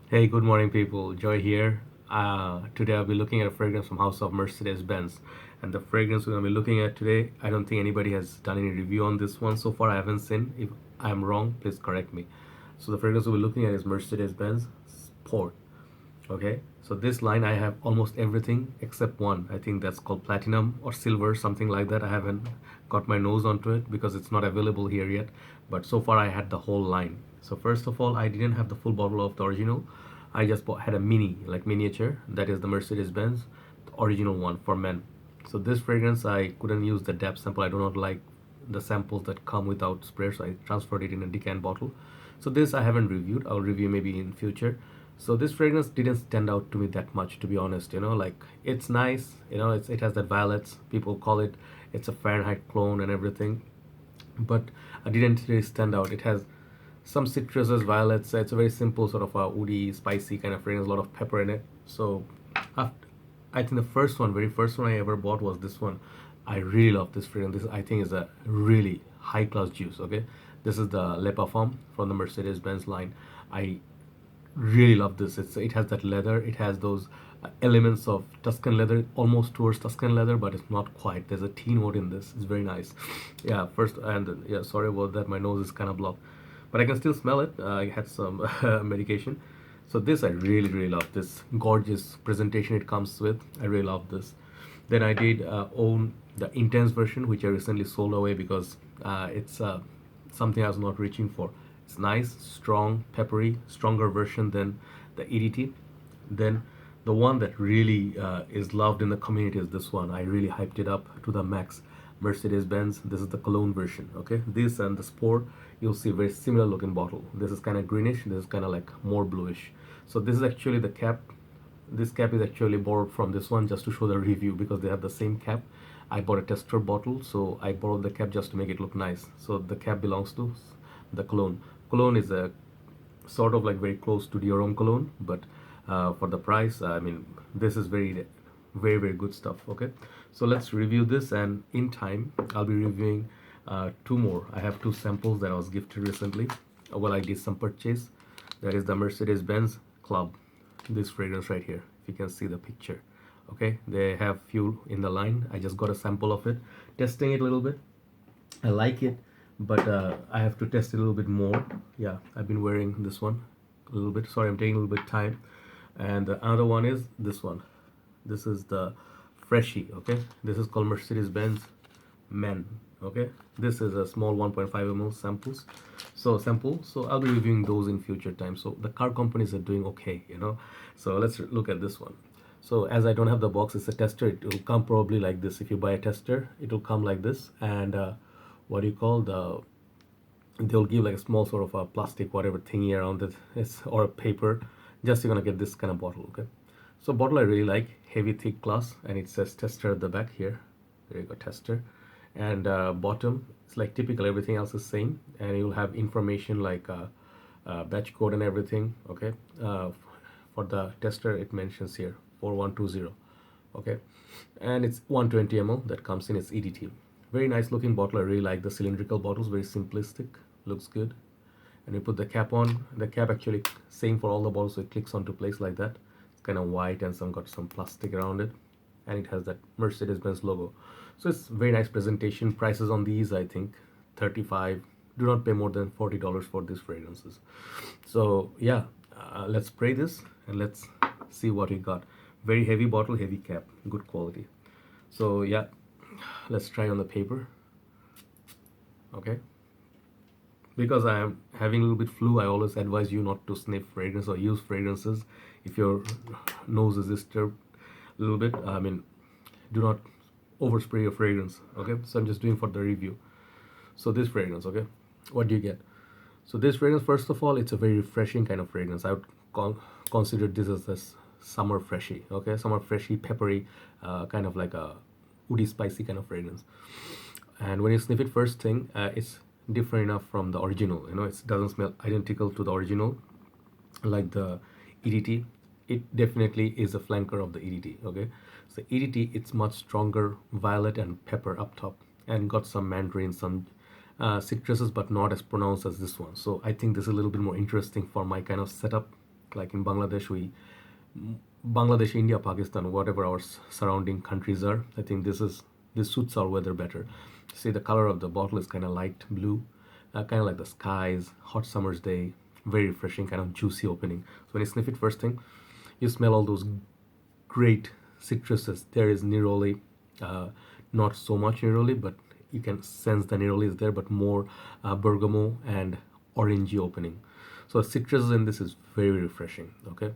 Hey, good morning, people. Joy here. Today I'll be looking at a fragrance from House of Mercedes-Benz, and the fragrance we're gonna be looking at today, I don't think anybody has done any review on this one so far. I haven't seen. If I'm wrong, please correct me. So the fragrance we'll be looking at is Mercedes-Benz Sport. Okay, so this line I have almost everything except one. I think that's called platinum or silver, something like that. I haven't got my nose onto it because it's not available here yet. But so far I had the whole line. So first of all, I didn't have the full bottle of the original. I just had a mini, like miniature. That is the Mercedes-Benz, the original one for men. So this fragrance I couldn't use the depth sample. I do not like the samples that come without spray, so I transferred it in a decant bottle. So this I haven't reviewed. I'll review maybe in future. So this fragrance didn't stand out to me that much, to be honest. Like it's nice. It has that violets. People call it. It's a Fahrenheit clone and everything, but I didn't really stand out. It has some citruses, violets. It's a very simple sort of a woody, spicy kind of fragrance. A lot of pepper in it. So after, I think the very first one I ever bought was this one. I really love this fragrance. This I think is a really high class juice. Okay, this is the Le Parfum from the Mercedes Benz line. I really love this. It has that leather. It has those elements of Tuscan leather, almost towards Tuscan leather, but it's not quite. There's a tea note in this. It's very nice. Yeah, first and yeah, sorry about that. My nose is kind of blocked, but I can still smell it. I had some medication. So this I really really love. This gorgeous presentation it comes with. I really love this. Then I did own the intense version, which I recently sold away because it's something I was not reaching for. It's nice, strong, peppery, stronger version than the EDT. Then the one that really is loved in the community is this one. I really hyped it up to the max. Mercedes-Benz. This is the cologne version. Okay, this and the Sport, you'll see very similar looking bottle. This is kind of greenish. This is kind of like more bluish. So this is actually the cap. This cap is actually borrowed from this one just to show the review because they have the same cap. I bought a tester bottle, so I borrowed the cap just to make it look nice. So the cap belongs to the cologne. Cologne is a sort of like very close to the Dior cologne, but for the price, I mean, this is very good stuff. Okay, so let's review this, and in time, I'll be reviewing two more. I have two samples that I was gifted recently. Well, I did some purchase. That is the Mercedes-Benz Club. This fragrance right here. If you can see the picture. Okay, they have few in the line. I just got a sample of it, testing it a little bit. I like it, but I have to test it a little bit more. Yeah, I've been wearing this one a little bit. Sorry, I'm taking a little bit time. And the other one is this one. This is the Freshie. Okay, this is called Mercedes-Benz Men. Okay, this is a small 1.5 ml samples. So I'll be reviewing those in future time. So the car companies are doing okay. So let's look at this one. So as I don't have the box, it's a tester. It will come probably like this. If you buy a tester, it will come like this. And what do you call they'll give like a small sort of a plastic whatever thingy around it. It's or a paper. Just you're gonna get this kind of bottle. Okay, so bottle I really like, heavy thick glass, and it says tester at the back here. There you go, tester. And bottom it's like typical, everything else is same, and you'll have information like batch code and everything. Okay, for the tester it mentions here 4120. Okay, and it's 120 ml that comes in. It's EDT. Very nice looking bottle. I really like the cylindrical bottles, very simplistic, looks good. And you put the cap on. The cap actually same for all the bottles, so it clicks onto place like that. It's kind of white and some got some plastic around it, and it has that Mercedes-Benz logo. So it's very nice presentation. Prices on these I think 35. Do not pay more than $40 for these fragrances. So yeah, let's spray this and let's see what we got. Very heavy bottle, heavy cap, good quality. So yeah, let's try on the paper. Okay, because I am having a little bit flu, I always advise you not to sniff fragrance or use fragrances if your nose is disturbed a little bit. I mean, do not overspray your fragrance. Okay, so I'm just doing for the review. So this fragrance, okay, what do you get? So this fragrance, first of all, it's a very refreshing kind of fragrance. I would consider this as a summer freshie. Okay, summer freshie, peppery, kind of like a woody, spicy kind of fragrance. And when you sniff it first thing, it's different enough from the original. It doesn't smell identical to the original like the EDT. It definitely is a flanker of the EDT. Okay, so EDT, it's much stronger, violet and pepper up top, and got some mandarin, some citruses, but not as pronounced as this one. So I think this is a little bit more interesting for my kind of setup. like in Bangladesh, Bangladesh, India, Pakistan, whatever our surrounding countries are, I think this suits our weather better. See, the color of the bottle is kind of light blue, kind of like the skies, hot summer's day, very refreshing, kind of juicy opening. So when you sniff it first thing, you smell all those great citruses. There is neroli, not so much neroli, but you can sense the neroli is there, but more bergamot and orangey opening. So citrus in this is very refreshing. Okay,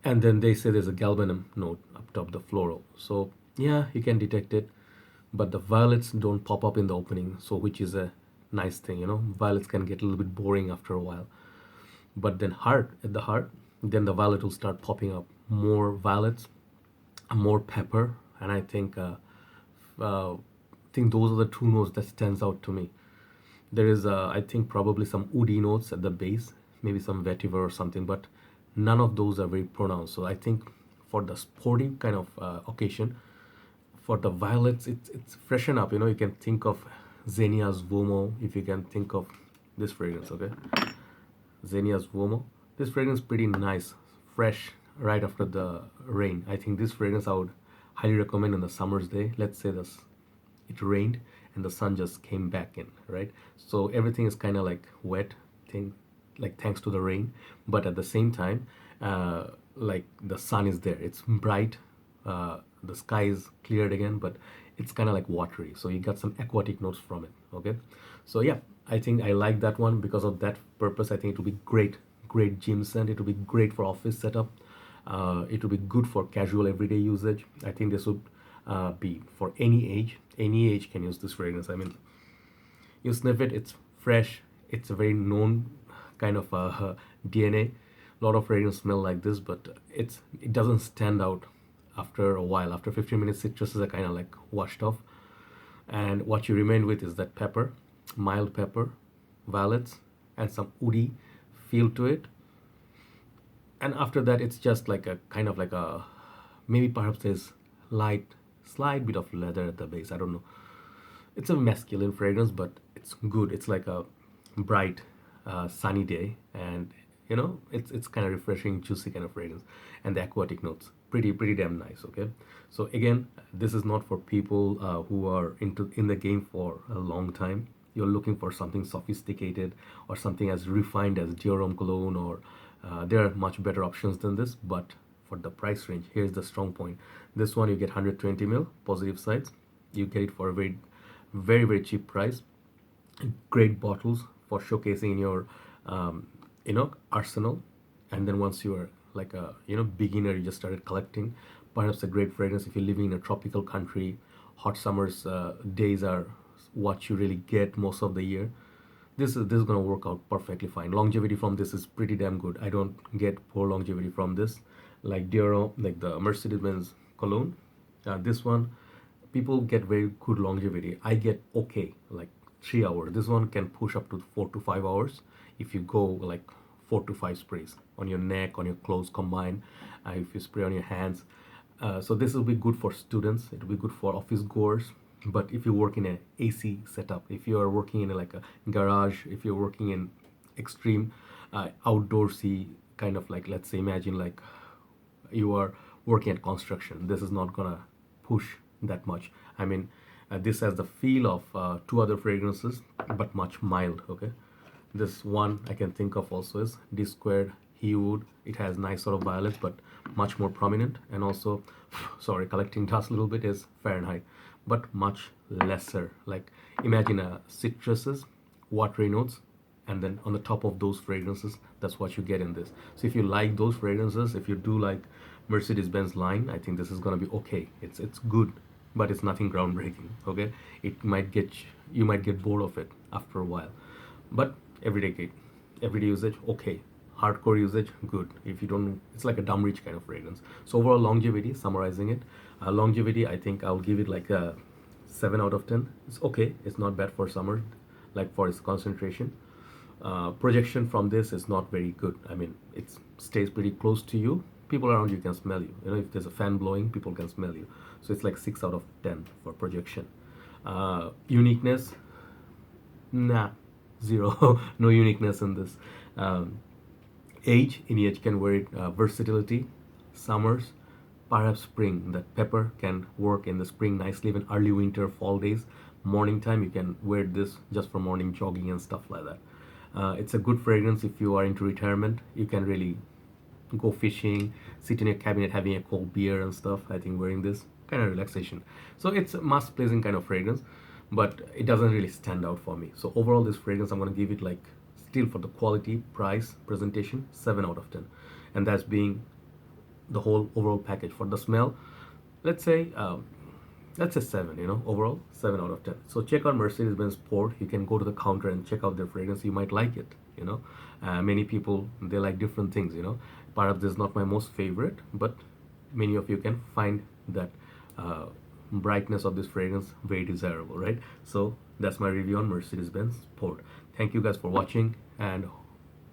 and then they say there's a galbanum note up top the floral. So yeah, you can detect it, but the violets don't pop up in the opening, so which is a nice thing. Violets can get a little bit boring after a while, but then heart at the heart, then the violet will start popping up, more violets, more pepper, and I think those are the two notes that stands out to me. There is I think probably some woody notes at the base, maybe some vetiver or something, but none of those are very pronounced. So I think for the sporty kind of occasion, for the violets, it's freshen up. You can think of Zinnia's Vomo, if you can think of this fragrance. Okay, Zinnia's Vomo. This fragrance is pretty nice, fresh, right after the rain. I think this fragrance I would highly recommend on the summer's day. Let's say this, it rained and the sun just came back in, right? So everything is kind of like wet thing, like thanks to the rain, but at the same time, like the sun is there. It's bright. The sky is cleared again, but it's kind of like watery. So you got some aquatic notes from it. Okay, so yeah, I think I like that one because of that purpose. I think it will be great gym scent. It will be great for office setup. It will be good for casual everyday usage. I think this would be for any age. Any age can use this fragrance. I mean, you sniff it, it's fresh. It's a very known kind of DNA. A lot of fragrances smell like this, but it doesn't stand out after a while. After 15 minutes, citruses are kind of like washed off, and what you remain with is that pepper, mild pepper, violets, and some woody feel to it. And after that, it's just like a kind of like a, maybe perhaps there's slight bit of leather at the base. I don't know. It's a masculine fragrance, but it's good. It's like a bright, sunny day, and it's kind of refreshing, juicy kind of fragrance, and the aquatic notes, pretty damn nice. Okay, so again, this is not for people who are in the game for a long time. You're looking for something sophisticated or something as refined as Dior cologne, or there are much better options than this, but for the price range, here's the strong point. This one you get 120 ml positive sides. You get it for a very cheap price. Great bottles for showcasing in your arsenal. And then once you are like a beginner, you just started collecting, perhaps a great fragrance if you're living in a tropical country. Hot summers days are what you really get most of the year. This is gonna work out perfectly fine. Longevity from this is pretty damn good. I don't get poor longevity from this, like Dior, like the Mercedes-Benz cologne. This one, people get very good longevity. I get okay, like 3 hours. This one can push up to 4 to 5 hours if you go like 4 to 5 sprays on your neck, on your clothes combined. If you spray on your hands, so this will be good for students. It will be good for office goers. But if you work in a AC setup, if you are working in like a garage, if you're working in extreme outdoorsy kind of, like, let's say, imagine like you are working at construction, this is not gonna push that much. I mean, this has the feel of two other fragrances, but much mild. Okay, this one I can think of also is D Squared Hewood. It has nice sort of violets, but much more prominent. And also, sorry, collecting dust a little bit, is Fahrenheit, but much lesser. Like, imagine citruses, watery notes, and then on the top of those fragrances, that's what you get in this. So if you like those fragrances, if you do like Mercedes-Benz line, I think this is gonna be okay. It's good, but it's nothing groundbreaking. Okay, you might get bored of it after a while, but everyday usage, okay. Hardcore usage, good. If you don't, it's like a dumb rich kind of fragrance. So overall longevity, summarizing it, longevity, I think I'll give it like a 7 out of 10. It's okay. It's not bad for summer, like for its concentration. Projection from this is not very good. I mean, it stays pretty close to you. People around you can smell you. If there's a fan blowing, people can smell you. So it's like 6 out of 10 for projection. Uniqueness, nah, zero. No uniqueness in this. age, in age can wear it. Versatility, summers, perhaps spring. That pepper can work in the spring nicely, even early winter, fall days. Morning time, you can wear this just for morning jogging and stuff like that. It's a good fragrance if you are into retirement. You can really go fishing, sit in your cabinet having a cold beer and stuff. I think wearing this kind of relaxation. So it's a mass pleasing kind of fragrance, but it doesn't really stand out for me. So overall, this fragrance I'm gonna give it like still for the quality, price, presentation, 7 out of 10, and that's being the whole overall package. For the smell, let's say that's a 7, overall 7 out of 10. So check out Mercedes-Benz Sport. You can go to the counter and check out their fragrance. You might like it. Many people, they like different things. Perhaps this is not my most favorite, but many of you can find that brightness of this fragrance very desirable, right? So that's my review on Mercedes-Benz Sport. Thank you guys for watching, and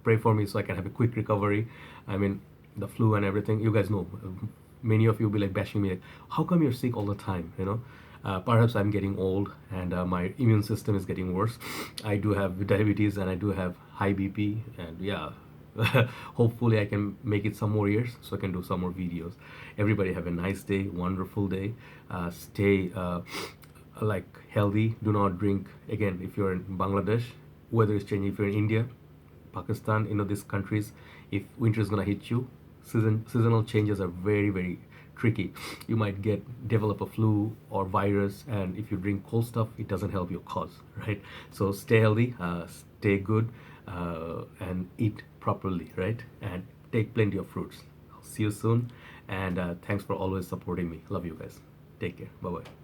pray for me so I can have a quick recovery. I mean, the flu and everything, you guys know, many of you will be like bashing me like, how come you're sick all the time? Perhaps I'm getting old, and my immune system is getting worse. I do have diabetes, and I do have high BP, and yeah, hopefully I can make it some more years so I can do some more videos. Everybody have a nice day, wonderful day. Stay like healthy. Do not drink, again, if you're in Bangladesh, weather is changing. If you're in India, Pakistan, these countries, if winter is gonna hit you, seasonal changes are very, very tricky. You might develop a flu or virus, and if you drink cold stuff, it doesn't help your cause, right? So stay healthy, stay good, and eat properly, right? And take plenty of fruits. I'll see you soon, and thanks for always supporting me. Love you guys. Take care. Bye bye.